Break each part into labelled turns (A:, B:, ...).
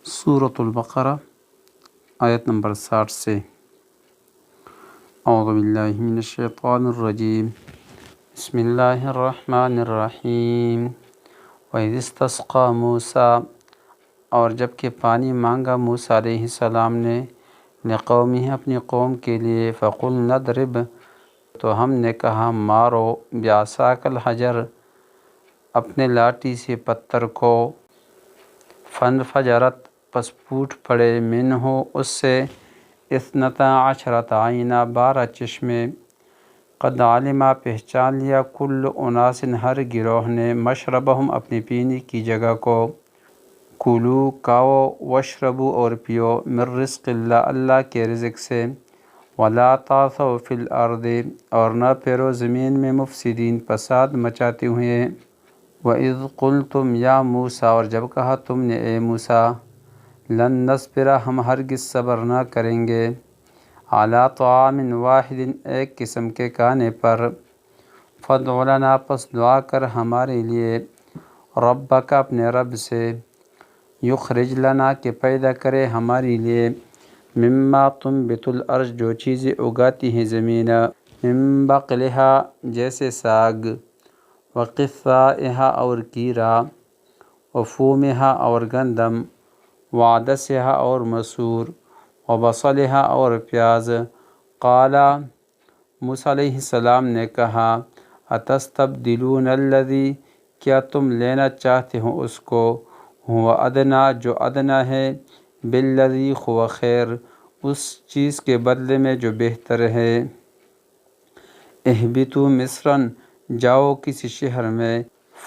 A: سورۃ البقرہ آیت نمبر 60 سے۔ اعوذ باللہ من الشیطان الرجیم، بسم اللہ الرحمن الرحیم۔ وَإِذِ اسْتَسْقَىٰ مُوسیٰ، اور جب کہ پانی مانگا موسیٰ علیہ السلام نے لِقَوْمِهِ اپنی قوم کے لیے، فَقُلْنَا اضْرِبْ، تو ہم نے کہا مارو، بِعَصَاكَ الْحَجَرَ، اپنے لاٹھی سے پتھر کو، فَانْفَجَرَتْ، پس پھوٹ پڑے، منہ اس سے، 12 عَيْنًا، 12 چشمے، قد علما، پہچان لیا، کل اناس، ہر گروہ نے، مشربہم، اپنی پینے کی جگہ کو، کلو، کھاؤ، واشربو، اور پیو، من رزق اللہ، اللہ کے رزق سے، ولا تعثوا فی الارض، اور نہ پھرو زمین میں، مفسدین، فساد مچاتے ہوئے۔ وَإِذْ قُلْتُمْ یا موسیٰ، اور جب کہا تم نے اے موسیٰ، لن نصبر، ہم ہرگز صبر نہ کریں گے، علی طعام واحد، ایک قسم کے کھانے پر، فادع لنا، پس دعا کر ہمارے لیے، ربک، اپنے رب سے، یخرج لنا، کہ پیدا کرے ہمارے لیے، مما تنبت الارض، جو چیزیں اگاتی ہیں زمین، من بقلہا، جیسے ساگ، وقثائہا، اور کیرا، وفومہا، اور گندم، وعدسہا، اور مسور، وبصلہا، اور پیاز۔ قال، موسیٰ علیہ السلام نے کہا، اتستبدلون الذی، کیا تم لینا چاہتے ہو اس کو، هو ادنی، جو ادنا ہے، بالذی، هو خیر، اس چیز کے بدلے میں جو بہتر ہے۔ اہبطوا مصرا، جاؤ کسی شہر میں،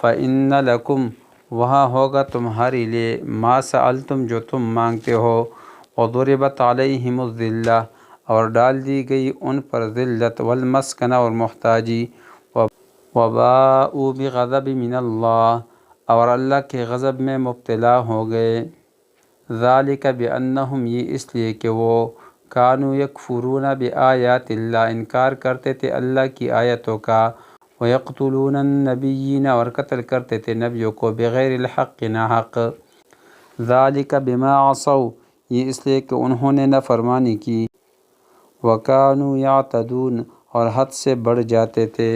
A: فإن لکم، وہاں ہوگا تمہارے لیے، ما سألتم، جو تم مانگتے ہو، وضربت علیہم الذلہ، اور ڈال دی گئی ان پر ذلت، والمسکنہ، اور محتاجی، وباءوا بغضب من اللہ، اور اللہ کے غضب میں مبتلا ہو گئے۔ ذالک بأنہم، یہ اس لیے کہ وہ، کانوا یکفرون بآیات اللہ، انکار کرتے تھے اللہ کی آیتوں کا، ویقتلون النبیین، اور قتل کرتے تھے نبیوں کو، بغیر الحق، ناحق۔ ذالک بما عصوا، یہ اس لیے کہ انہوں نے نافرمانی کی، وکانوا یعتدون، اور حد سے بڑھ جاتے تھے۔